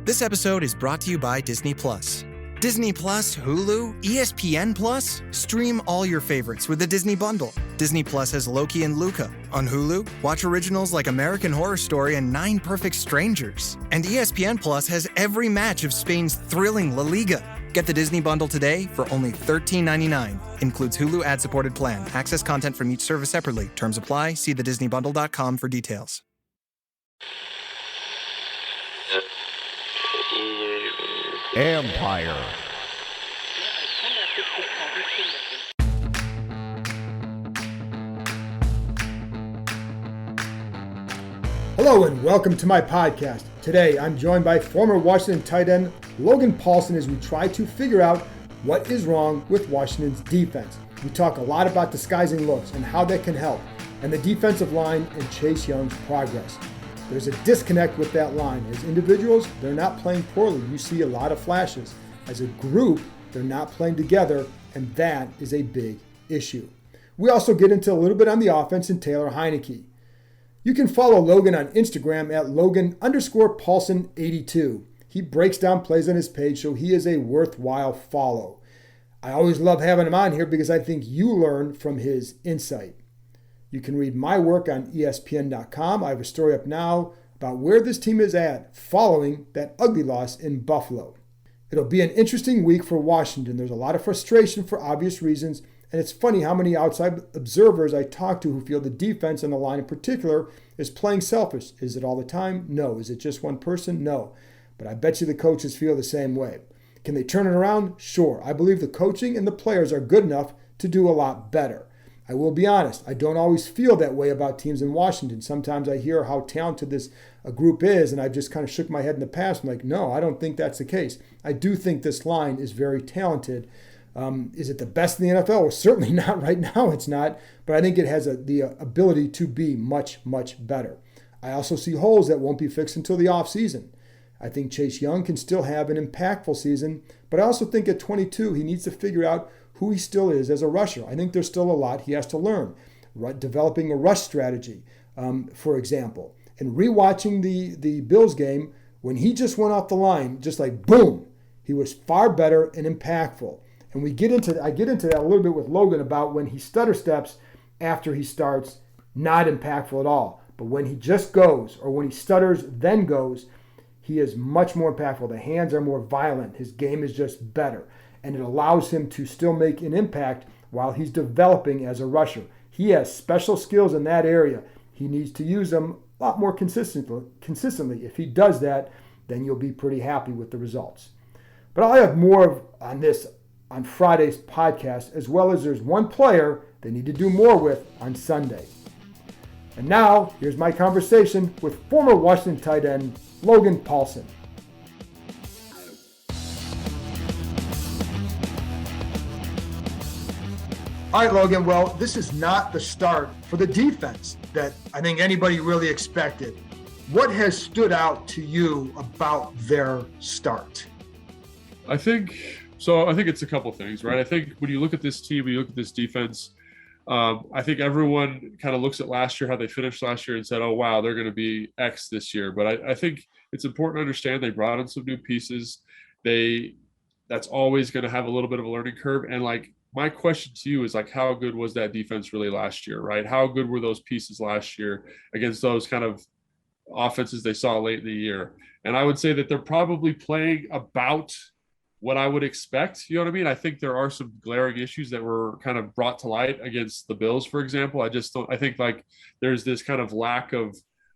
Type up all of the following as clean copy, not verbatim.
This episode is brought to you by Disney Plus. Disney Plus, Hulu, ESPN Plus? Stream all your favorites with the Disney Bundle. Disney Plus has Loki and Luca. On Hulu, watch originals like American Horror Story and 9 Perfect Strangers. And ESPN Plus has every match of Spain's thrilling La Liga. Get the Disney Bundle today for only $13.99. Includes Hulu ad-supported plan. Access content from each service separately. Terms apply. See thedisneybundle.com for details. Empire. Hello and welcome to my podcast. Today I'm joined by former Washington tight end Logan Paulsen as we try to figure out what is wrong with Washington's defense. We talk a lot about disguising looks and how that can help, and the defensive line and Chase Young's progress. There's a disconnect with that line. As individuals, they're not playing poorly. You see a lot of flashes. As a group, they're not playing together, and that is a big issue. We also get into a little bit on the offense and Taylor Heineke. You can follow Logan on Instagram at Logan_Paulsen82. He breaks down plays on his page, so he is a worthwhile follow. I always love having him on here because I think you learn from his insight. You can read my work on ESPN.com. I have a story up now about where this team is at following that ugly loss in Buffalo. It'll be an interesting week for Washington. There's a lot of frustration for obvious reasons, and it's funny how many outside observers I talk to who feel the defense and the line in particular is playing selfish. Is it all the time? No. Is it just one person? No. But I bet you the coaches feel the same way. Can they turn it around? Sure. I believe the coaching and the players are good enough to do a lot better. I will be honest, I don't always feel that way about teams in Washington. Sometimes I hear how talented this group is, and I've just kind of shook my head in the past. I'm like, no, I don't think that's the case. I do think this line is very talented. Is it the best in the NFL? Well, certainly not right now, it's not. But I think it has the ability to be much, much better. I also see holes that won't be fixed until the offseason. I think Chase Young can still have an impactful season, but I also think at 22, he needs to figure out who he still is as a rusher. I think there's still a lot he has to learn. Developing a rush strategy, for example. And rewatching the Bills game, when he just went off the line, just like boom, he was far better and impactful. And I get into that a little bit with Logan about when he stutter steps after he starts, not impactful at all. But when he just goes, or when he stutters then goes, he is much more impactful. The hands are more violent. His game is just better. And it allows him to still make an impact while he's developing as a rusher. He has special skills in that area. He needs to use them a lot more consistently. If he does that, then you'll be pretty happy with the results. But I'll have more on this on Friday's podcast, as well as there's one player they need to do more with on Sunday. And now, here's my conversation with former Washington tight end Logan Paulsen. All right, Logan, well, this is not the start for the defense that I think anybody really expected. What has stood out to you about their start? I think it's a couple things, right? I think when you look at this team, when you look at this defense, I think everyone kind of looks at last year, how they finished last year and said, oh, wow, they're going to be X this year. But I think it's important to understand they brought in some new pieces. That's always going to have a little bit of a learning curve. And my question to you is how good was that defense really last year, right? How good were those pieces last year against those kind of offenses they saw late in the year? And I would say that they're probably playing about what I would expect. You know what I mean? I think there are some glaring issues that were kind of brought to light against the Bills, for example. I think there's this kind of lack of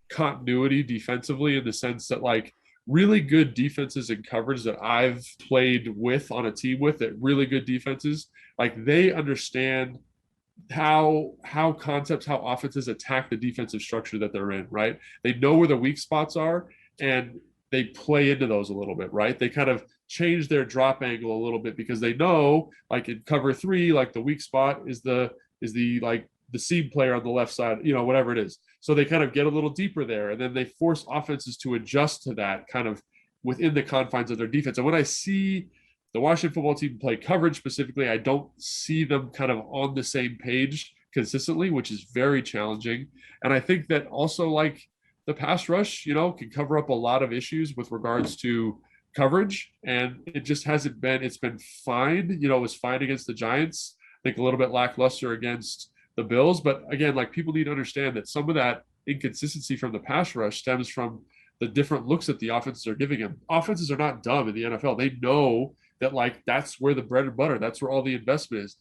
continuity defensively in the sense that really good defenses and coverage that I've played with on a team with that really good defenses, they understand how offenses attack the defensive structure that they're in, right? They know where the weak spots are and they play into those a little bit, right? They kind of change their drop angle a little bit because they know, in cover 3, the weak spot is the seam player on the left side, whatever it is. So they kind of get a little deeper there, and then they force offenses to adjust to that kind of within the confines of their defense. And when I see the Washington football team play coverage specifically, I don't see them kind of on the same page consistently, which is very challenging. And I think that also the pass rush, can cover up a lot of issues with regards to coverage. And it just hasn't been, it's been fine. It was fine against the Giants. I think a little bit lackluster against the Bills. But again, like, people need to understand that some of that inconsistency from the pass rush stems from the different looks that the offenses are giving them. Offenses are not dumb in the NFL. They know that, like, that's where the bread and butter, that's where all the investment is.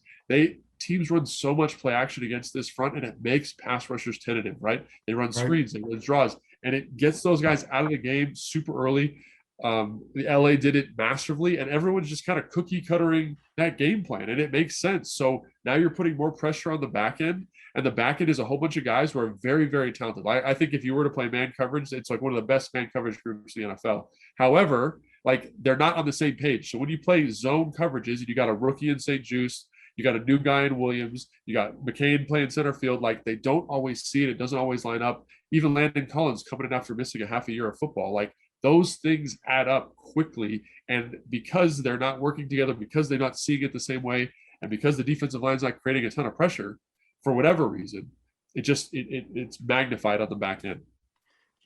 Teams run so much play action against this front, and it makes pass rushers tentative, right? They run screens, they run draws, and it gets those guys out of the game super early. The LA did it masterfully, and everyone's just kind of cookie cuttering that game plan, and it makes sense. So now you're putting more pressure on the back end, and the back end is a whole bunch of guys who are very, very talented. I think if you were to play man coverage, it's like one of the best man coverage groups in the NFL. However, like, they're not on the same page. So when you play zone coverages and you got a rookie in St. Juice, you got a new guy in Williams, you got McCain playing center field, like, they don't always see it. It doesn't always line up. Even Landon Collins coming in after missing a half a year of football, like, those things add up quickly. And because they're not working together, because they're not seeing it the same way, and because the defensive line's not creating a ton of pressure for whatever reason, it's magnified on the back end.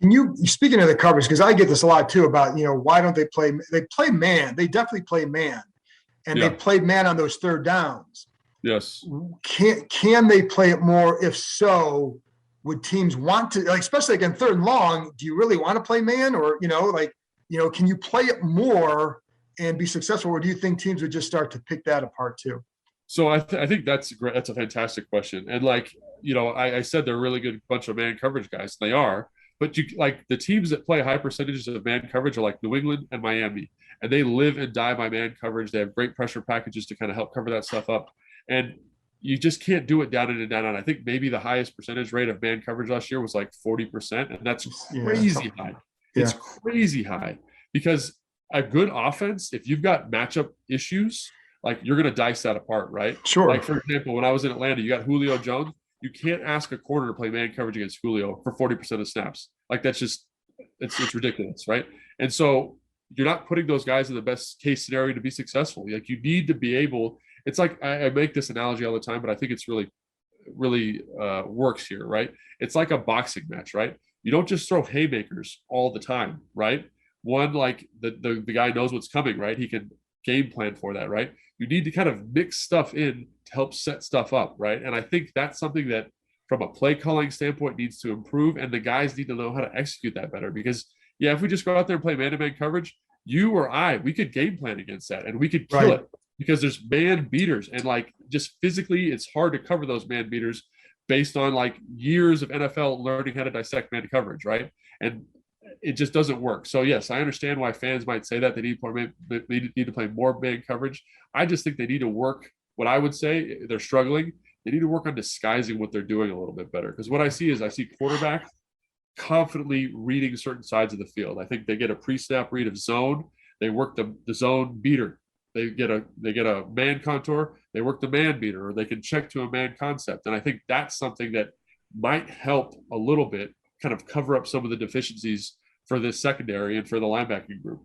Can you, speaking of the coverage, because I get this a lot too about, why don't they play man? They definitely play man. And they played man on those third downs. Yes. Can they play it more? If so, would teams want to, like, especially like in third and long, do you really want to play man? Or, can you play it more and be successful? Or do you think teams would just start to pick that apart too? So I think that's great. That's a fantastic question. And I said they're a really good bunch of man coverage guys. They are. But the teams that play high percentages of man coverage are like New England and Miami, and they live and die by man coverage. They have great pressure packages to kind of help cover that stuff up, and you just can't do it down in and down out. I think maybe the highest percentage rate of man coverage last year was like 40%, and that's crazy high. Yeah. It's crazy high, because a good offense, if you've got matchup issues, like, you're going to dice that apart, right? Sure. Like, for example, when I was in Atlanta, you got Julio Jones. You can't ask a corner to play man coverage against Julio for 40% of snaps. Like, that's just, it's ridiculous, right? And so you're not putting those guys in the best case scenario to be successful. Like, you need to be able, it's like, I make this analogy all the time, but I think it's really, really works here, right? It's like a boxing match, right? You don't just throw haymakers all the time, right? One, like, the guy knows what's coming, right? He can game plan for that, right? You need to kind of mix stuff in to help set stuff up, right? And I think that's something that, from a play calling standpoint, needs to improve, and the guys need to know how to execute that better. Because if we just go out there and play man-to-man coverage, you or I, we could game plan against that, and we could kill it, because there's man beaters, and like, just physically, it's hard to cover those man beaters based on like years of NFL learning how to dissect man coverage, right? And it just doesn't work. So yes, I understand why fans might say that they need to play more man coverage. I just think they need to work. What I would say, they're struggling. They need to work on disguising what they're doing a little bit better. Because what I see quarterbacks confidently reading certain sides of the field. I think they get a pre-snap read of zone. They work the zone beater. They get a man contour. They work the man beater, or they can check to a man concept. And I think that's something that might help a little bit, kind of cover up some of the deficiencies for this secondary and for the linebacking group.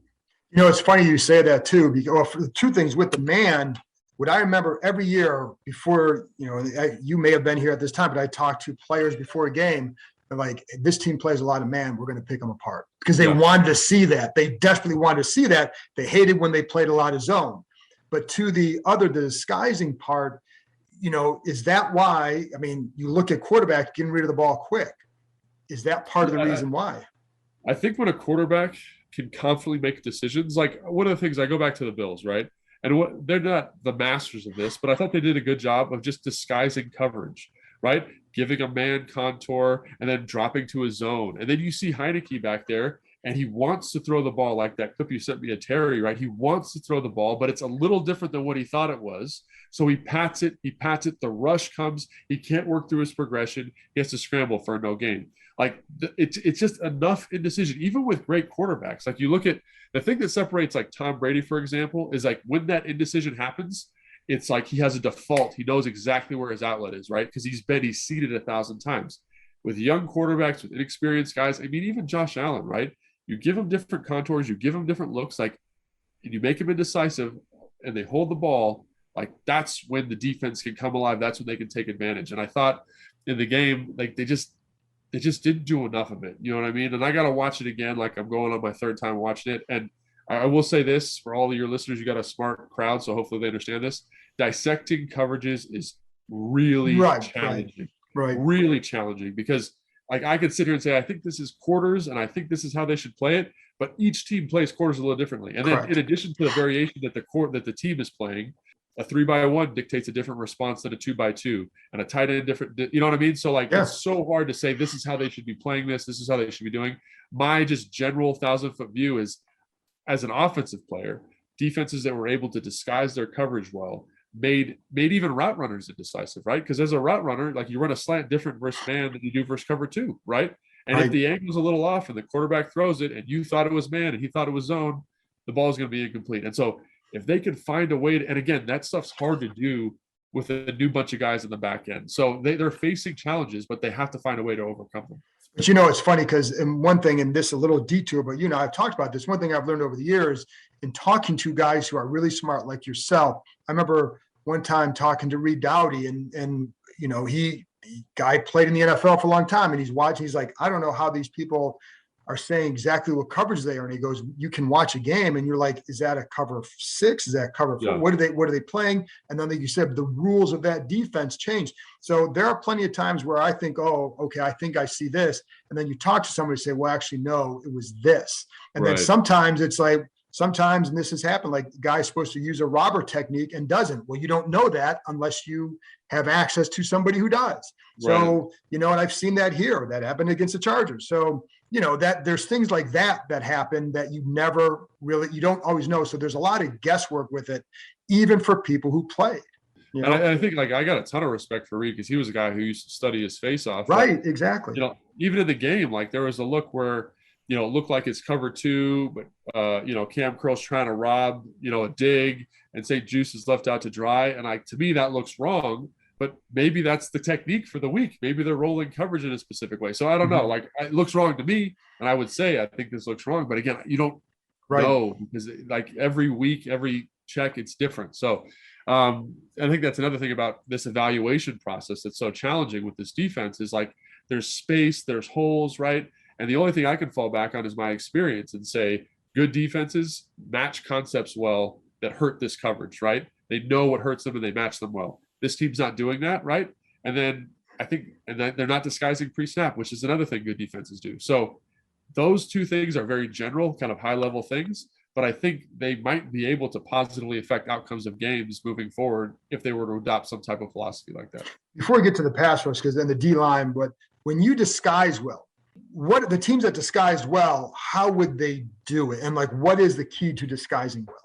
It's funny you say that too, because for the two things with the man, what I remember every year before, you may have been here at this time, but I talked to players before a game. They're like, this team plays a lot of man, we're going to pick them apart, because they wanted to see that. They desperately wanted to see that. They hated when they played a lot of zone. But to the disguising part, is that why, you look at quarterback getting rid of the ball quick. Is that part of the reason why? I think when a quarterback can confidently make decisions, like, one of the things, I go back to the Bills, right? And they're not the masters of this, but I thought they did a good job of just disguising coverage, right? Giving a man contour and then dropping to a zone. And then you see Heineke back there, and he wants to throw the ball, like that clip you sent me of Terry, right? He wants to throw the ball, but it's a little different than what he thought it was. So he pats it. The rush comes. He can't work through his progression. He has to scramble for a no gain. Like, it's just enough indecision, even with great quarterbacks. Like, you look at the thing that separates, like, Tom Brady, for example, is like, when that indecision happens, it's like he has a default. He knows exactly where his outlet is, right? Because he's seeded 1,000 times. With young quarterbacks, with inexperienced guys, even Josh Allen, right? You give him different contours, you give him different looks, like, and you make him indecisive, and they hold the ball, like, that's when the defense can come alive. That's when they can take advantage. And I thought in the game, like, they just didn't do enough of it. You know what I mean? And I got to watch it again. Like I'm going on my third time watching it. And I will say this for all of your listeners, you got a smart crowd. So hopefully they understand this. Dissecting coverages is really challenging, right. really challenging because like I could sit here and say, I think this is quarters and I think this is how they should play it. But each team plays quarters a little differently. And then in addition to the variation that the team is playing, a 3x1 dictates a different response than a 2x2, and a tight end different. You know what I mean? So like, it's so hard to say this is how they should be playing this. This is how they should be doing. My just general 1,000-foot view is, as an offensive player, defenses that were able to disguise their coverage well made even route runners indecisive, right? Because as a route runner, like you run a slant different versus man than you do versus cover two, right? And if the angle's a little off and the quarterback throws it and you thought it was man and he thought it was zone, the ball is going to be incomplete. And so if they can find a way to, and again, that stuff's hard to do with a new bunch of guys in the back end. So they're facing challenges, but they have to find a way to overcome them. But it's funny because one thing, and this a little detour, but I've talked about this. One thing I've learned over the years in talking to guys who are really smart like yourself. I remember one time talking to Reed Dowdy, and he guy played in the NFL for a long time, and he's watching. He's like, I don't know how these people are saying exactly what coverage they are. And he goes, you can watch a game and you're like, is that a cover 6? Is that cover 4? What are they playing? And then like you said, the rules of that defense change. So there are plenty of times where I think, oh, okay, I think I see this. And then you talk to somebody and say, well, actually, no, it was this. And then sometimes it's like, and this has happened, like the guy's supposed to use a robber technique and doesn't. Well, you don't know that unless you have access to somebody who does. So, and I've seen that here. That happened against the Chargers. So, that there's things like that happen that you don't always know. So there's a lot of guesswork with it, even for people who played. And I think like I got a ton of respect for Reed because he was a guy who used to study his face off. Right, exactly. Even in the game, like there was a look where, it looked like it's cover 2, but Cam Curl's trying to rob, a dig, and St. Juice is left out to dry. And to me, that looks wrong. But maybe that's the technique for the week. Maybe they're rolling coverage in a specific way. So I don't know. Like it looks wrong to me, and I would say I think this looks wrong. But again, you don't know because like every week, every check, it's different. So I think that's another thing about this evaluation process that's so challenging with this defense is like there's space, there's holes, right? And the only thing I can fall back on is my experience and say good defenses match concepts well that hurt this coverage, right? They know what hurts them and they match them well. This team's not doing that, right? And then I think, and then they're not disguising pre-snap, which is another thing good defenses do. So those two things are very general, kind of high-level things, but I think they might be able to positively affect outcomes of games moving forward if they were to adopt some type of philosophy like that. Before we get to the pass rush, because then the D-line, but when you disguise well, what the teams that disguised well, how would they do it? And like, what is the key to disguising well?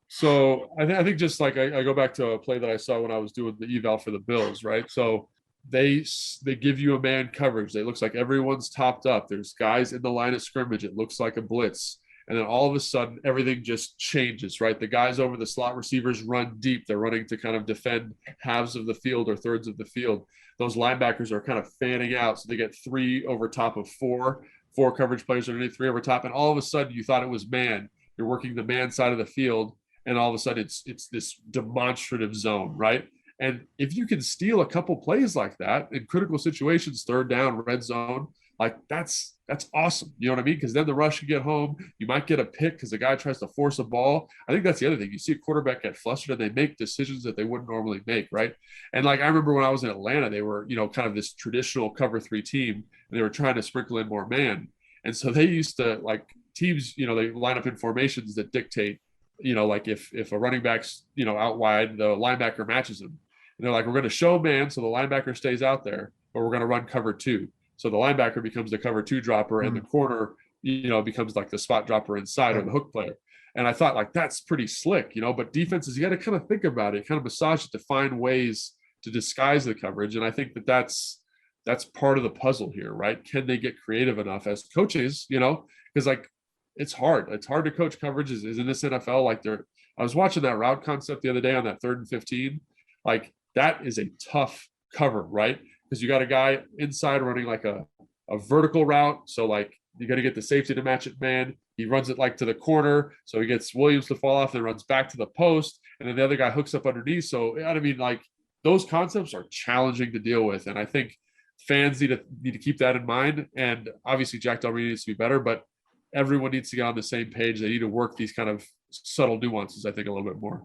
So I think just like I go back to a play that I saw when I was doing the eval for the Bills, right? So they give you a man coverage. It looks like everyone's topped up. There's guys in the line of scrimmage. It looks like a blitz. And then all of a sudden, everything just changes, right? The guys over the slot receivers run deep. They're running to kind of defend halves of the field or thirds of the field. Those linebackers are kind of fanning out. So they get 3 over top of 4 coverage players underneath, 3 over top. And all of a sudden, you thought it was man. You're working the man side of the field. And all of a sudden it's this demonstrative zone, right? And if you can steal a couple plays like that in critical situations, third down, red zone, like that's awesome. You know what I mean? Because then the rush can get home. You might get a pick because the guy tries to force a ball. I think that's the other thing. You see a quarterback get flustered and they make decisions that they wouldn't normally make, right? And like I remember when I was in Atlanta, they were, kind of this traditional cover 3 team, and they were trying to sprinkle in more man. And so they used to like teams, they line up in formations that dictate, like if a running back's, out wide, the linebacker matches him. And they're like, we're going to show man so the linebacker stays out there, but we're going to run cover 2. So the linebacker becomes the cover 2 dropper and the corner, becomes like the spot dropper inside or the hook player. And I thought like, that's pretty slick, but defenses, you got to kind of think about it, kind of massage it to find ways to disguise the coverage. And I think that's part of the puzzle here, right? Can they get creative enough as coaches, because like, it's hard to coach coverage is in this NFL. Like I was watching that route concept the other day on that 3rd and 15. Like that is a tough cover, right? Because you got a guy inside running like a vertical route. So like you got to get the safety to match it, man. He runs it like to the corner. So he gets Williams to fall off and runs back to the post. And then the other guy hooks up underneath. So I mean, like those concepts are challenging to deal with. And I think fans need to keep that in mind. And obviously Jack Del Rio needs to be better, but everyone needs to get on the same page. They need to work these kind of subtle nuances, I think, a little bit more.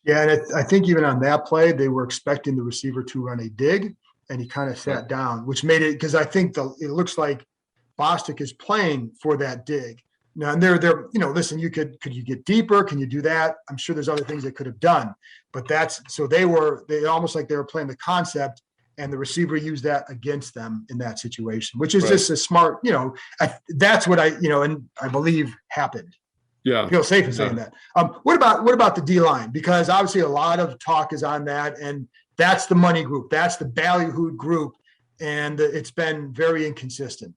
Yeah, and I think even on that play, they were expecting the receiver to run a dig, and he kind of sat down, which made it, because I think it looks like Bostic is playing for that dig. Now, and they're listen, could you get deeper? Can you do that? I'm sure there's other things they could have done, but they almost like they were playing the concept, and the receiver used that against them in that situation, which is just a smart, that's what and I believe happened. Yeah. I feel safe in saying that. What about the D-line? Because obviously a lot of talk is on that, and that's the money group. That's the ballyhoo group, and it's been very inconsistent.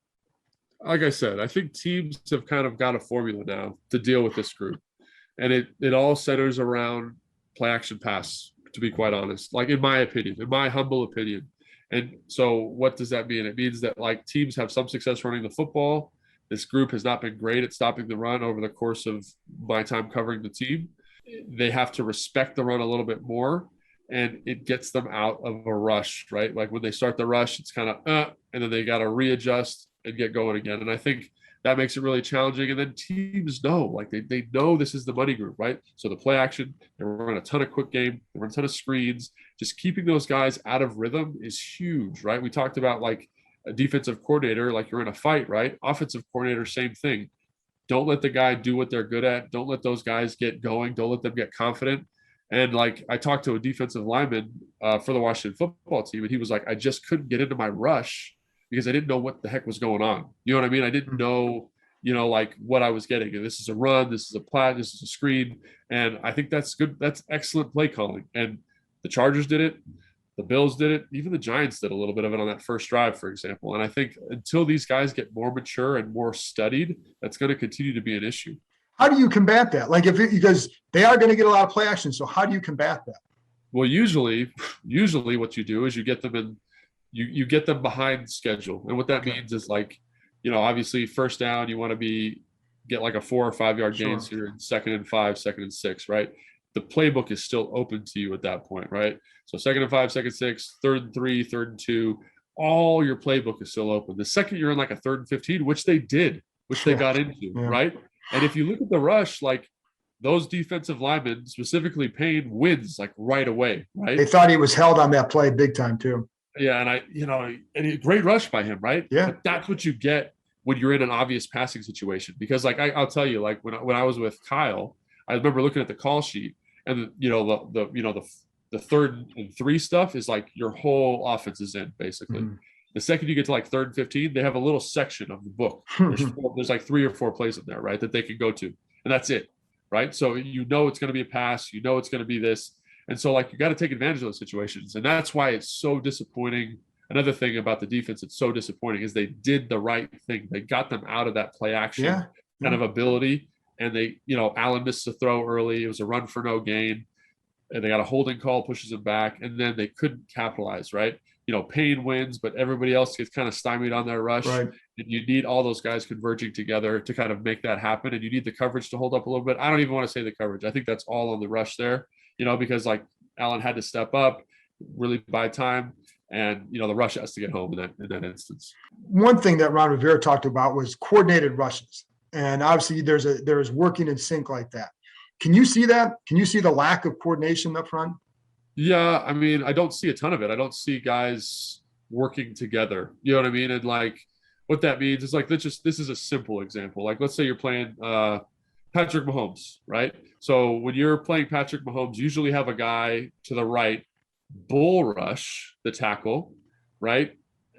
Like I said, I think teams have kind of got a formula now to deal with this group. And it all centers around play action pass, to be quite honest, like in my humble opinion. And so what does that mean? It means that like teams have some success running the football. This group has not been great at stopping the run over the course of my time covering the team. They have to respect the run a little bit more, and it gets them out of a rush, right? Like when they start the rush, it's kind of, and then they got to readjust and get going again. And I think that makes it really challenging. And then teams know, like they know this is the money group, right? So the play action, they run a ton of quick game, they run a ton of screens. Just keeping those guys out of rhythm is huge, right? We talked about like a defensive coordinator, like you're in a fight, right? Offensive coordinator, same thing. Don't let the guy do what they're good at. Don't let those guys get going. Don't let them get confident. And like I talked to a defensive lineman for the Washington football team, and he was like, I just couldn't get into my rush because I didn't know what the heck was going on. You know what I mean? I didn't know, like what I was getting. And this is a run, this is a plat, this is a screen. And I think that's good. That's excellent play calling. And the Chargers did it. The Bills did it. Even the Giants did a little bit of it on that first drive, for example. And I think until these guys get more mature and more studied, that's going to continue to be an issue. How do you combat that? Like because they are going to get a lot of play action. So how do you combat that? Well, usually what you do is you get them in, you get them behind schedule. And what that means is like, obviously first down, you want to get like a 4 or 5 yard gain. So you're in 2nd and 5, 2nd and 6, right? The playbook is still open to you at that point, right? So 2nd and 5, 2nd and 6, 3rd and 3, 3rd and 2, all your playbook is still open. The second you're in like a 3rd and 15, which they got into, right? And if you look at the rush, like those defensive linemen, specifically Payne, wins like right away, right? They thought he was held on that play big time too. Yeah, and a great rush by him, right? Yeah. But that's what you get when you're in an obvious passing situation. Because like I'll tell you, like when I was with Kyle, I remember looking at the call sheet, and the 3rd and 3 stuff is like your whole offense is in basically. Mm-hmm. The second you get to like 3rd and 15, they have a little section of the book. There's like 3 or 4 plays in there, right, that they can go to, and that's it, right? So it's going to be a pass, it's going to be this, and so like you got to take advantage of those situations, and that's why it's so disappointing. Another thing about the defense that's so disappointing is they did the right thing. They got them out of that play action kind of ability, and they, Allen missed a throw early. It was a run for no gain, and they got a holding call, pushes him back, and then they couldn't capitalize, right? Payne wins, but everybody else gets kind of stymied on their rush. Right. And you need all those guys converging together to kind of make that happen. And you need the coverage to hold up a little bit. I don't even want to say the coverage. I think that's all on the rush there, because like Allen had to step up, really buy time. And, the rush has to get home in that instance. One thing that Ron Rivera talked about was coordinated rushes. And obviously there's working in sync like that. Can you see that? Can you see the lack of coordination up front? Yeah, I mean, I don't see a ton of it. I don't see guys working together. You know what I mean? And like what that means is like, this is a simple example. Like let's say you're playing Patrick Mahomes, right? So when you're playing Patrick Mahomes, you usually have a guy to the right bull rush the tackle, right?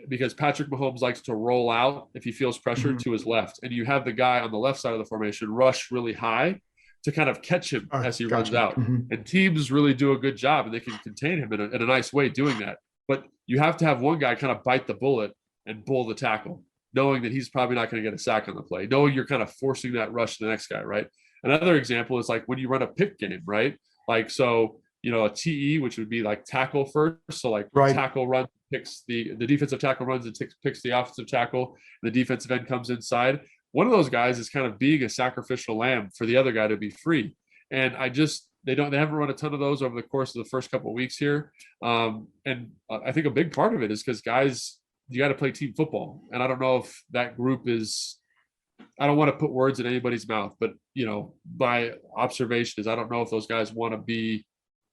Because Patrick Mahomes likes to roll out if he feels pressure to his left. And you have the guy on the left side of the formation rush really high to kind of catch him as he runs out. And teams really do a good job, and they can contain him in a nice way doing that. But you have to have one guy kind of bite the bullet and bull the tackle, knowing that he's probably not going to get a sack on the play, knowing you're kind of forcing that rush to the next guy, right? Another example is like when you run a pick game, right? Like, so, a TE, which would be like tackle first. So like tackle run picks the defensive tackle runs and picks the offensive tackle, and the defensive end comes inside. One of those guys is kind of being a sacrificial lamb for the other guy to be free. And they haven't run a ton of those over the course of the first couple of weeks here. And I think a big part of it is because guys you got to play team football. And I don't know if that group is, I don't want to put words in anybody's mouth, but by observation is I don't know if those guys want to be,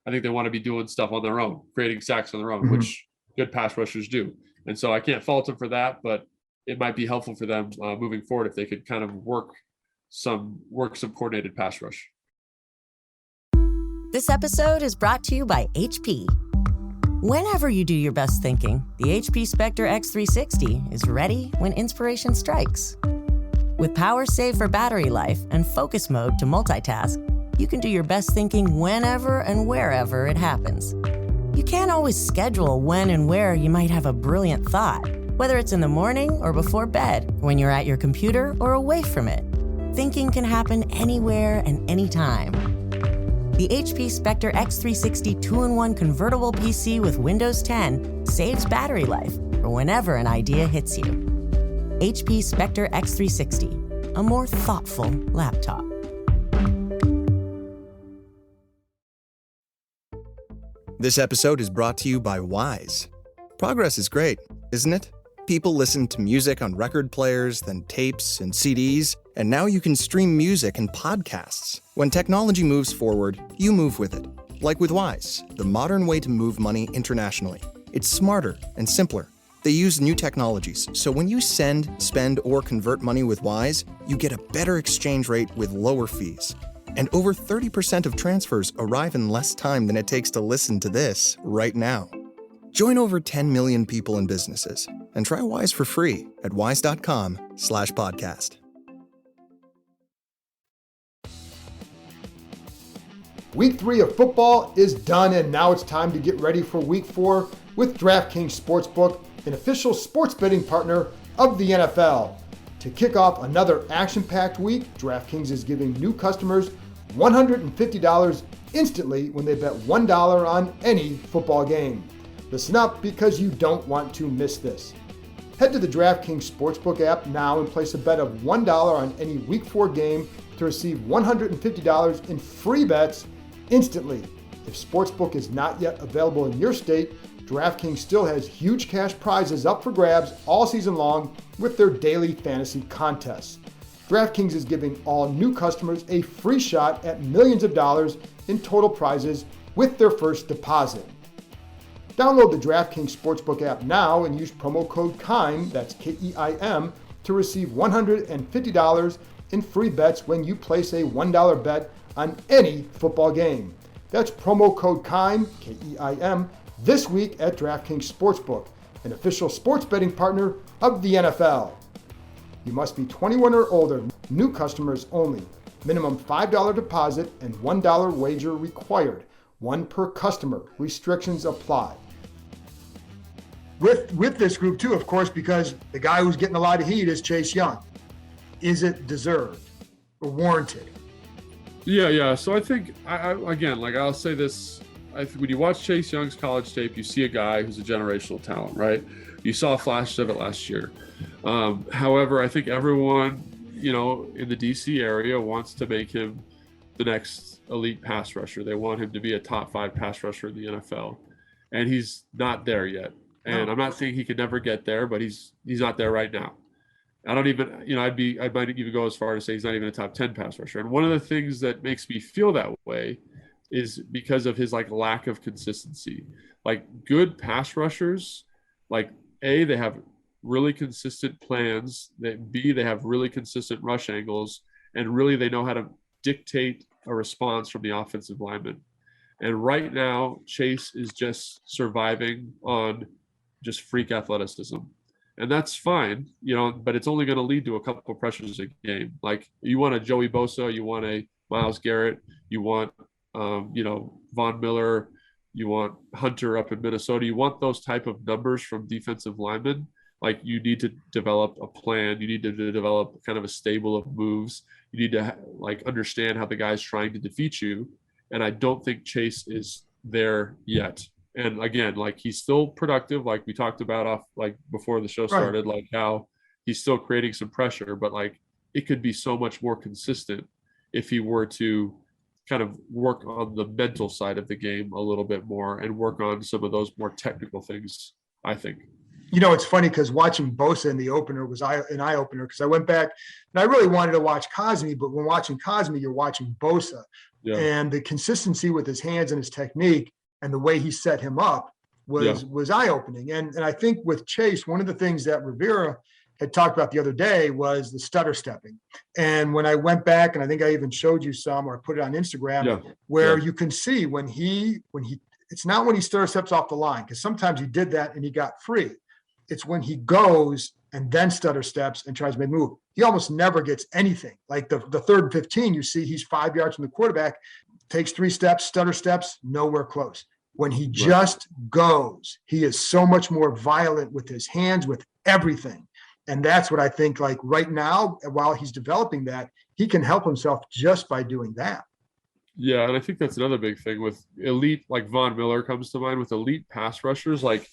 I think they want to be doing stuff on their own, creating sacks on their own, which good pass rushers do. And so I can't fault them for that, but it might be helpful for them moving forward if they could kind of work some coordinated pass rush. This episode is brought to you by HP. Whenever you do your best thinking, the HP Spectre X360 is ready when inspiration strikes. With power save for battery life and focus mode to multitask, you can do your best thinking whenever and wherever it happens. You can't always schedule when and where you might have a brilliant thought, whether it's in the morning or before bed, when you're at your computer or away from it. Thinking can happen anywhere and anytime. The HP Spectre X360 2-in-1 convertible PC with Windows 10 saves battery life for whenever an idea hits you. HP Spectre X360, a more thoughtful laptop. This episode is brought to you by Wise. Progress is great, isn't it? People listen to music on record players, then tapes and CDs, and now you can stream music and podcasts. When technology moves forward, you move with it. Like with Wise, the modern way to move money internationally. It's smarter and simpler. They use new technologies, so when you send, spend, or convert money with Wise, you get a better exchange rate with lower fees. And over 30% of transfers arrive in less time than it takes to listen to this right now. Join over 10 million people and businesses and try Wise for free at wise.com/podcast. Week 3 of football is done, and now it's time to get ready for Week 4 with DraftKings Sportsbook, an official sports betting partner of the NFL. To kick off another action-packed week, DraftKings is giving new customers $150 instantly when they bet $1 on any football game. Listen up, because you don't want to miss this. Head to the DraftKings Sportsbook app now and place a bet of $1 on any Week 4 game to receive $150 in free bets instantly. If Sportsbook is not yet available in your state, DraftKings still has huge cash prizes up for grabs all season long with their daily fantasy contests. DraftKings is giving all new customers a free shot at millions of dollars in total prizes with their first deposit. Download the DraftKings Sportsbook app now and use promo code Keim, that's K-E-I-M, to receive $150 in free bets when you place a $1 bet on any football game. That's promo code Keim, K-E-I-M, this week at DraftKings Sportsbook, an official sports betting partner of the NFL. You must be 21 or older, new customers only. Minimum $5 deposit and $1 wager required. One per customer. Restrictions apply. With this group too, of course, because the guy who's getting a lot of heat is Chase Young. Is it deserved or warranted? Yeah. So I think, again, I'll say this, I think when you watch Chase Young's college tape, you see a guy who's a generational talent, right? You saw flashes of it last year. However, I think everyone, in the DC area wants to make him the next elite pass rusher. They want him to be a top 5 pass rusher in the NFL. And he's not there yet. And I'm not saying he could never get there, but he's not there right now. I don't even, I might even go as far to say he's not even a top 10 pass rusher. And one of the things that makes me feel that way is because of his lack of consistency. Good pass rushers, A, they have really consistent plans, B, they have really consistent rush angles, and really they know how to dictate a response from the offensive lineman. And right now, Chase is just surviving on just freak athleticism. And that's fine, but it's only going to lead to a couple of pressures a game. You want a Joey Bosa, you want a Myles Garrett, you want, Von Miller, you want Hunter up in Minnesota. You want those type of numbers from defensive linemen. You need to develop a plan. You need to develop kind of a stable of moves. You need to understand how the guy's trying to defeat you. And I don't think Chase is there yet. And again, he's still productive, we talked about before the show started, Right. How he's still creating some pressure, but it could be so much more consistent if he were to kind of work on the mental side of the game a little bit more and work on some of those more technical things, I think. It's funny because watching Bosa in the opener was an eye opener, because I went back and I really wanted to watch Cosme, but when watching Cosme, you're watching Bosa, Yeah. and the consistency with his hands and his technique and the way he set him up was eye opening. And I think with Chase, one of the things that Rivera had talked about the other day was the stutter stepping. And when I went back, and I think I even showed you some, or put it on Instagram, where you can see when he it's not when he stutter steps off the line, because sometimes he did that and he got free. It's when he goes and then stutter steps and tries to make a move. He almost never gets anything. Like the 3rd and 15, you see he's 5 yards from the quarterback, takes 3 steps, stutter steps, nowhere close. When he just goes, he is so much more violent with his hands, with everything. And that's what I think, like right now, while he's developing that, he can help himself just by doing that. Yeah, and I think that's another big thing with elite, like Von Miller comes to mind, with elite pass rushers. Like,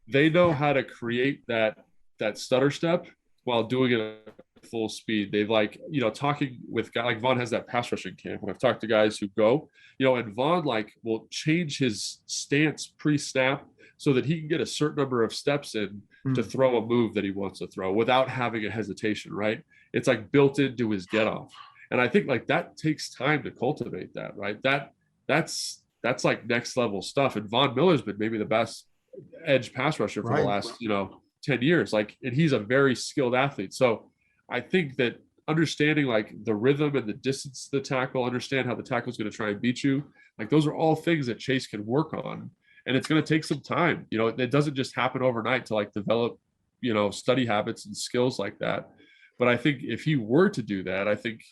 they know how to create that stutter step while doing it at full speed. They've talking with guys like Von has that pass rushing camp. When I've talked to guys who go, and Von will change his stance pre-snap so that he can get a certain number of steps in to throw a move that he wants to throw without having a hesitation, right? It's like built into his get off. And I think like that takes time to cultivate that, right? That's like next level stuff. And Von Miller's been maybe the best edge pass rusher for the last, 10 years. Like, and he's a very skilled athlete. So I think that understanding like the rhythm and the distance of the tackle, understand how the tackle is going to try and beat you. Like, those are all things that Chase can work on. And it's going to take some time. It doesn't just happen overnight to like develop, study habits and skills like that. But I think if he were to do that, I think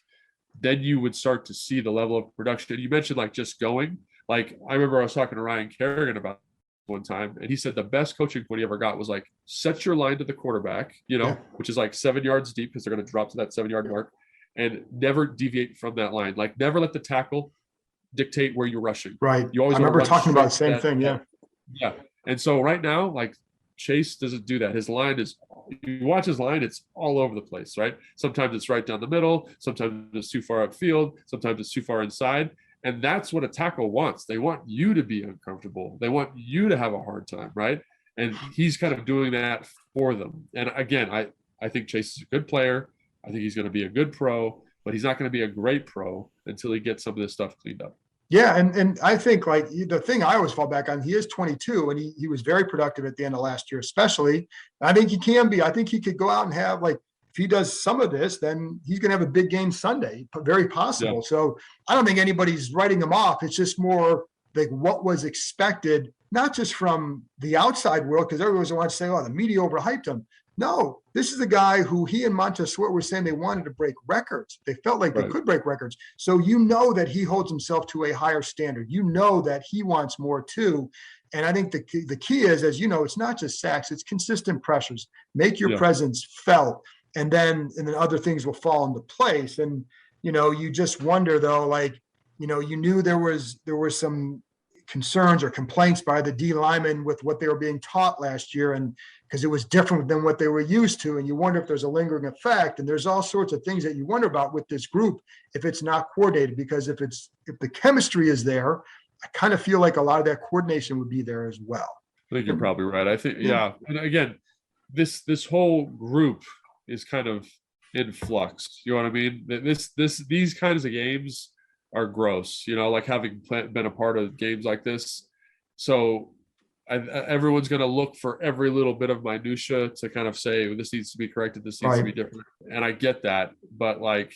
then you would start to see the level of production. You mentioned like just going. Like, I remember I was talking to Ryan Kerrigan about one time, and he said the best coaching point he ever got was like, set your line to the quarterback, which is like 7 yards deep, because they're going to drop to that 7-yard mark, and never deviate from that line. Like, never let the tackle dictate where you're rushing. Right. You always I remember talking about the same that, thing. Yeah. Yeah. And so right now, like, Chase doesn't do that. His line is, you watch his line, it's all over the place, right? Sometimes it's right down the middle. Sometimes it's too far upfield. Sometimes it's too far inside. And that's what a tackle wants. They want you to be uncomfortable. They want you to have a hard time, right? And he's kind of doing that for them. And again, I think Chase is a good player. I think he's going to be a good pro, but he's not going to be a great pro until he gets some of this stuff cleaned up. Yeah, and I think like the thing I always fall back on, he is 22, and he was very productive at the end of last year, especially. I think he can be. I think he could go out and have, like, if he does some of this, then he's going to have a big game Sunday, very possible. Yeah. So I don't think anybody's writing him off. It's just more like what was expected, not just from the outside world, because everyone wants to say, oh, the media overhyped him. No, this is a guy who he and Montessuet were saying they wanted to break records. They felt like they could break records. So that he holds himself to a higher standard. That he wants more too. And I think the key is, as you know, it's not just sacks, it's consistent pressures. Make your presence felt, and then other things will fall into place. And, you just wonder though, like, you knew there were some concerns or complaints by the D linemen with what they were being taught last year, and because it was different than what they were used to, and you wonder if there's a lingering effect, and there's all sorts of things that you wonder about with this group if it's not coordinated, because if the chemistry is there, I kind of feel like a lot of that coordination would be there as well. I think you're probably right. I think, yeah. And again, this whole group is kind of in flux. You know what I mean? These kinds of games are gross, like having been a part of games like this. So everyone's going to look for every little bit of minutia to kind of say, well, this needs to be corrected, this needs to be different. And I get that. But like,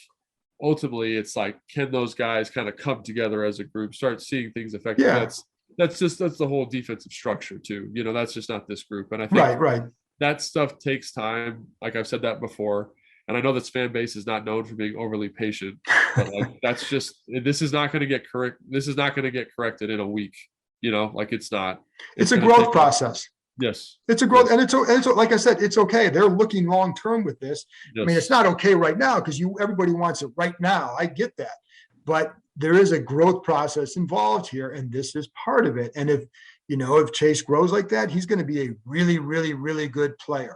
ultimately, it's like, can those guys kind of come together as a group, start seeing things effectively? Yeah. That's the whole defensive structure too. That's just not this group. And I think that stuff takes time. Like I've said that before. And I know this fan base is not known for being overly patient, but like, this is not going to get correct. This is not going to get corrected in a week. Like it's not. It's a growth process. Yes. It's a growth. Yes. And it's like I said, it's okay. They're looking long-term with this. Yes. I mean, it's not okay right now because everybody wants it right now. I get that. But there is a growth process involved here, and this is part of it. And if Chase grows like that, he's going to be a really, really, really good player.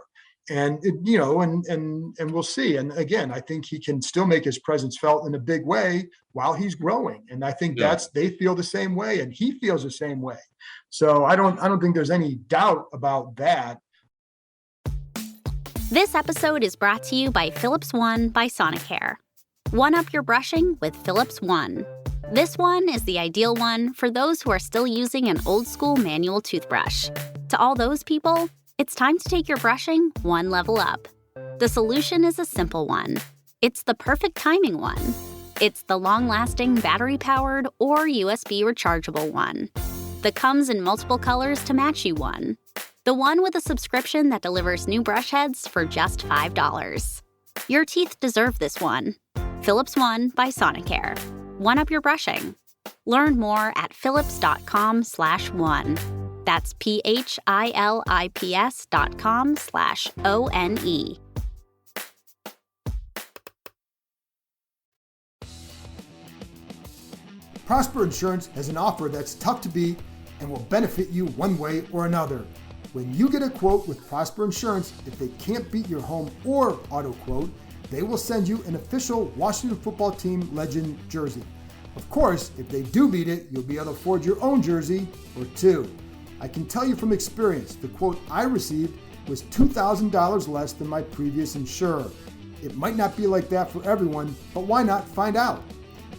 And and we'll see. And again, I think he can still make his presence felt in a big way while he's growing. And I think they feel the same way, and he feels the same way. So I don't think there's any doubt about that. This episode is brought to you by Philips One by Sonicare. One up your brushing with Philips One. This one is the ideal one for those who are still using an old-school manual toothbrush. To all those people, it's time to take your brushing one level up. The solution is a simple one. It's the perfect timing one. It's the long-lasting battery-powered or USB rechargeable one. That comes in multiple colors to match you one. The one with a subscription that delivers new brush heads for just $5. Your teeth deserve this one. Philips One by Sonicare. One up your brushing. Learn more at philips.com/one. That's philips.com/ONE. Prosper Insurance has an offer that's tough to beat and will benefit you one way or another. When you get a quote with Prosper Insurance, if they can't beat your home or auto quote, they will send you an official Washington football team legend jersey. Of course, if they do beat it, you'll be able to afford your own jersey or two. I can tell you from experience, the quote I received was $2,000 less than my previous insurer. It might not be like that for everyone, but why not find out?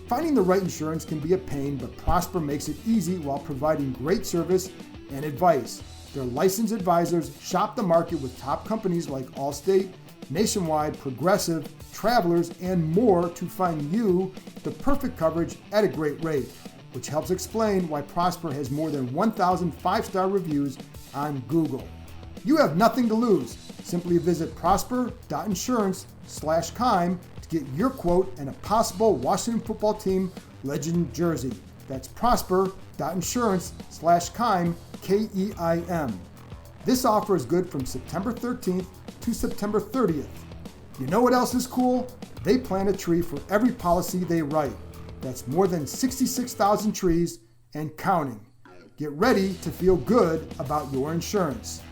Finding the right insurance can be a pain, but Prosper makes it easy while providing great service and advice. Their licensed advisors shop the market with top companies like Allstate, Nationwide, Progressive, Travelers, and more to find you the perfect coverage at a great rate, which helps explain why Prosper has more than 1,000 five-star reviews on Google. You have nothing to lose. Simply visit prosper.insurance/Keim to get your quote and a possible Washington football team legend jersey. That's prosper.insurance/Keim, Keim. This offer is good from September 13th to September 30th. You know what else is cool? They plant a tree for every policy they write. That's more than 66,000 trees and counting. Get ready to feel good about your insurance.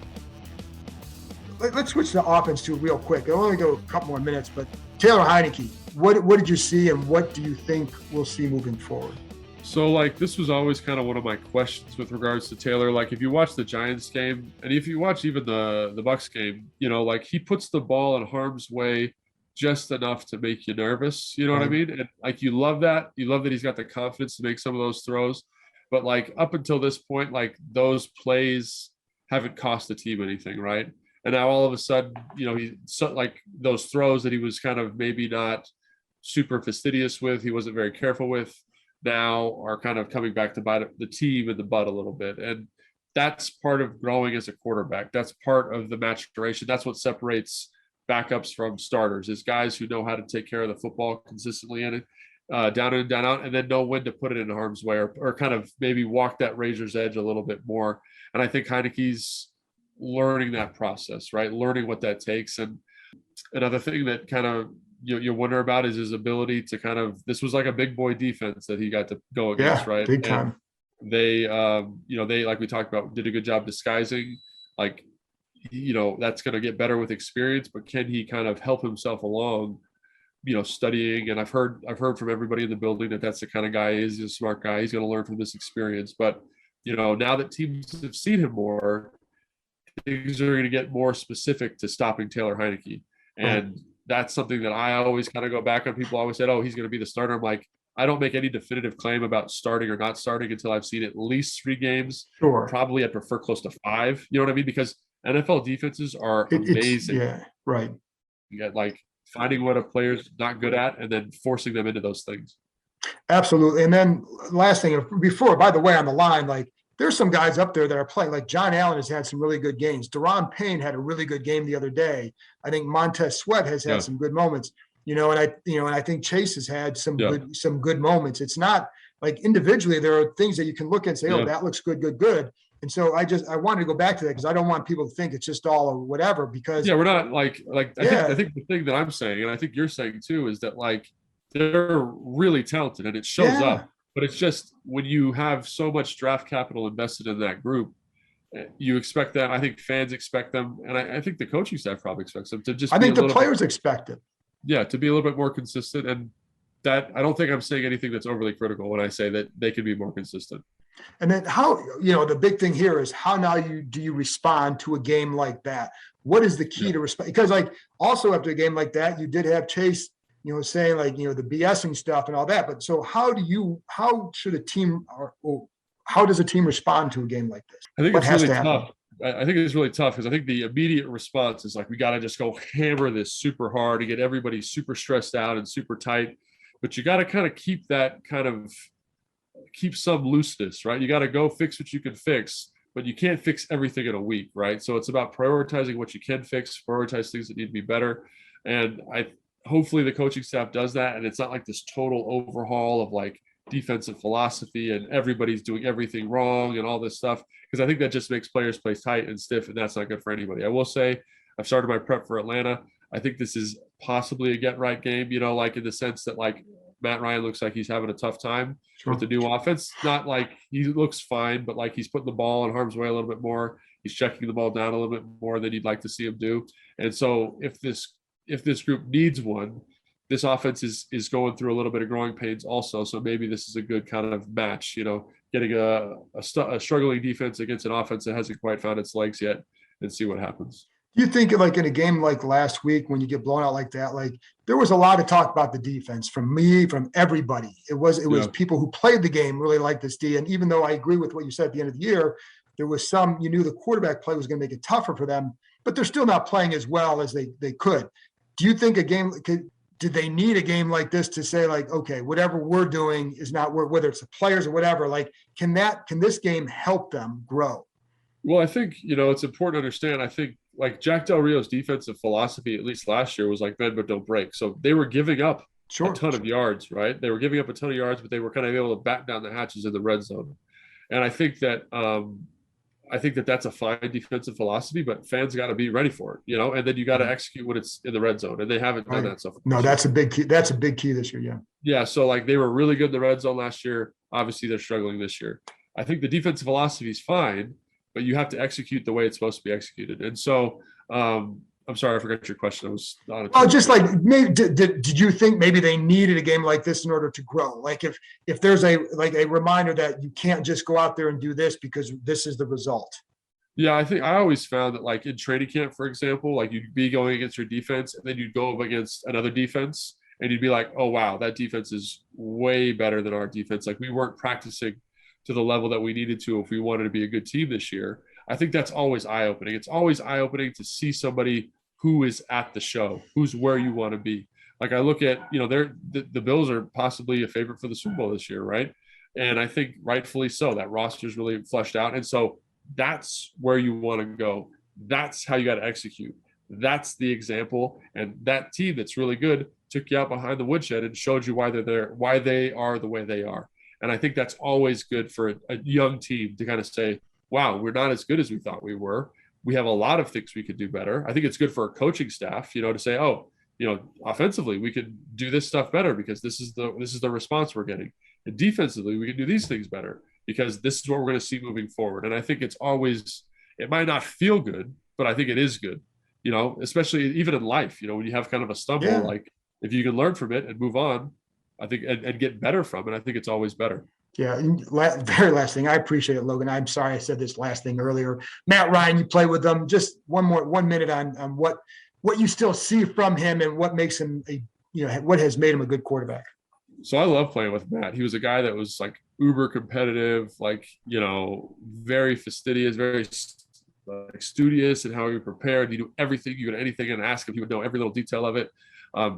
Let's switch to offense too real quick. I'll only go a couple more minutes, but Taylor Heinicke, what did you see and what do you think we'll see moving forward? So, this was always kind of one of my questions with regards to Taylor. If you watch the Giants game, and if you watch even the Bucks game, he puts the ball in harm's way just enough to make you nervous. You know what I mean? And you love that. You love that he's got the confidence to make some of those throws. But up until this point, those plays haven't cost the team anything, right? And now all of a sudden, those throws that he was kind of maybe not super fastidious with, he wasn't very careful with, now are kind of coming back to bite the team in the butt a little bit. And that's part of growing as a quarterback. That's part of the maturation. That's what separates backups from starters, is guys who know how to take care of the football consistently in it, down in and down out, and then know when to put it in harm's way or kind of maybe walk that razor's edge a little bit more. And I think Heinicke's learning that process, right? Learning what that takes. And another thing that kind of you wonder about is his ability to this was like a big boy defense that he got to go against, right? Big time. And they, they, like we talked about, did a good job disguising. That's going to get better with experience, but can he kind of help himself along, studying? And I've heard from everybody in the building that that's the kind of guy he's a smart guy. He's going to learn from this experience. But, now that teams have seen him more, things are going to get more specific to stopping Taylor Heinicke. And that's something that I always kind of go back on. People always said, oh, he's going to be the starter. I'm like, I don't make any definitive claim about starting or not starting until I've seen at least 3 games. Sure. Probably I'd prefer close to 5. You know what I mean? Because NFL defenses are amazing. Yeah, right. You get finding what a player's not good at and then forcing them into those things. Absolutely. And then last thing, by the way, on the line, there's some guys up there that are playing. John Allen has had some really good games. Deron Payne had a really good game the other day. I think Montez Sweat has had some good moments. And I think Chase has had some good moments. It's not individually there are things that you can look at and say, oh, that looks good. And so I wanted to go back to that because I don't want people to think it's just all or whatever, because we're not I think the thing that I'm saying, and I think you're saying too, is that they're really talented and it shows up. But it's just when you have so much draft capital invested in that group, you expect that. I think fans expect them, and I think the coaching staff probably expects them to just. I think the players expect it. Yeah, to be a little bit more consistent, and that I don't think I'm saying anything that's overly critical when I say that they can be more consistent. And then how, the big thing here is how now do you respond to a game like that? What is the key to respond? Because also after a game like that, you did have Chase, saying the BSing stuff and all that. But so how should a team or how does a team respond to a game like this? I think it's really tough. I think it's really tough because I think the immediate response is we got to just go hammer this super hard to get everybody super stressed out and super tight. But you got to kind of keep some looseness, right? You got to go fix what you can fix, but you can't fix everything in a week, right? So it's about prioritizing what you can fix, prioritize things that need to be better. And hopefully the coaching staff does that. And it's not like this total overhaul of defensive philosophy and everybody's doing everything wrong and all this stuff, because I think that just makes players play tight and stiff, and that's not good for anybody. I will say I've started my prep for Atlanta. I think this is possibly a get-right game, in the sense that Matt Ryan looks like he's having a tough time with the new offense. Not he looks fine, but he's putting the ball in harm's way a little bit more. He's checking the ball down a little bit more than you'd like to see him do. And so if this group needs one, this offense is going through a little bit of growing pains also. So maybe this is a good kind of match, getting a struggling defense against an offense that hasn't quite found its legs yet, and see what happens. Do you think in a game like last week, when you get blown out like that, there was a lot of talk about the defense from me, from everybody. It was people who played the game really liked this D. And even though I agree with what you said at the end of the year, there was you knew the quarterback play was going to make it tougher for them, but they're still not playing as well as they could. Do you think did they need a game like this to say okay, whatever we're doing is not whether it's the players or whatever, can this game help them grow? Well, I think, it's important to understand. I think Jack Del Rio's defensive philosophy, at least last year, was bend but don't break. So they were giving up a ton of yards, right? They were giving up a ton of yards, but they were kind of able to back down the hatches in the red zone. And I think that that's a fine defensive philosophy, but fans got to be ready for it, and then you got to execute when it's in the red zone, and they haven't done that so far. No, that's a big key. That's a big key this year. Yeah. Yeah. So they were really good in the red zone last year. Obviously, they're struggling this year. I think the defensive philosophy is fine, but you have to execute the way it's supposed to be executed. And so, I'm sorry, I forgot your question. I was on a just maybe did you think maybe they needed a game like this in order to grow? If there's a reminder that you can't just go out there and do this because this is the result. Yeah, I think I always found that in training camp, for example, you'd be going against your defense and then you'd go up against another defense and you'd be like, oh, wow, that defense is way better than our defense. We weren't practicing to the level that we needed to if we wanted to be a good team this year. I think that's always eye-opening. It's always eye-opening to see somebody who is at the show, who's where you want to be. I look at, the Bills are possibly a favorite for the Super Bowl this year, right? And I think rightfully so. That roster's really fleshed out. And so that's where you want to go. That's how you got to execute. That's the example. And that team that's really good took you out behind the woodshed and showed you why they're there, why they are the way they are. And I think that's always good for a young team to kind of say, wow, we're not as good as we thought we were. We have a lot of things we could do better. I think it's good for a coaching staff, to say, oh, offensively, we could do this stuff better because this is the response we're getting. And defensively, we can do these things better because this is what we're going to see moving forward. And I think it might not feel good, but I think it is good, especially even in life, when you have kind of a stumble, if you can learn from it and move on, I think, and get better from it, I think it's always better. Yeah. And very last thing. I appreciate it, Logan. I'm sorry I said this last thing earlier. Matt Ryan, you play with them. Just 1 minute on what you still see from him and what makes him what has made him a good quarterback. So I love playing with Matt. He was a guy that was uber competitive, very fastidious, very studious in how he prepared. He knew everything. You could anything and ask him, he would know every little detail of it.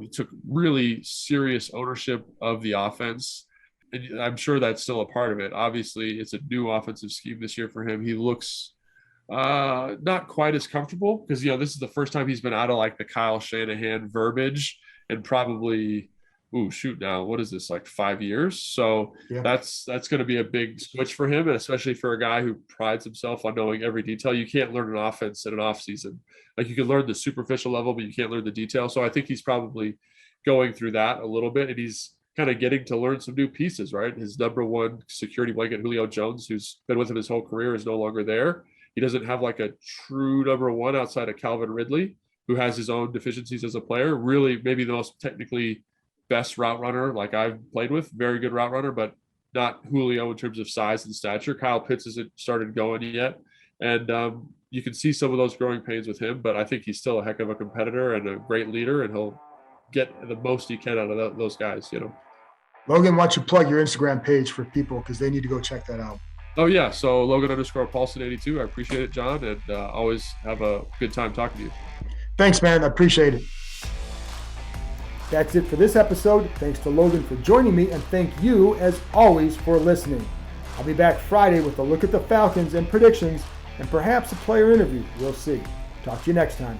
He took really serious ownership of the offense. And I'm sure that's still a part of it. Obviously, it's a new offensive scheme this year for him. He looks not quite as comfortable because, this is the first time he's been out of the Kyle Shanahan verbiage and probably, what is this, 5 years? So yeah. That's going to be a big switch for him, and especially for a guy who prides himself on knowing every detail. You can't learn an offense in an off season. You can learn the superficial level, but you can't learn the detail. So I think he's probably going through that a little bit, and he's kind of getting to learn some new pieces, right? His number one security blanket, Julio Jones, who's been with him his whole career, is no longer there. He doesn't have a true number one outside of Calvin Ridley, who has his own deficiencies as a player. Really, maybe the most technically best route runner I've played with, very good route runner, but not Julio in terms of size and stature. Kyle Pitts hasn't started going yet. And you can see some of those growing pains with him, but I think he's still a heck of a competitor and a great leader, and he'll get the most he can out of those guys, you know. Logan, why don't you plug your Instagram page for people because they need to go check that out. Oh, yeah. So Logan_Paulsen82. I appreciate it, John, and always have a good time talking to you. Thanks, man. I appreciate it. That's it for this episode. Thanks to Logan for joining me, and thank you, as always, for listening. I'll be back Friday with a look at the Falcons and predictions, and perhaps a player interview. We'll see. Talk to you next time.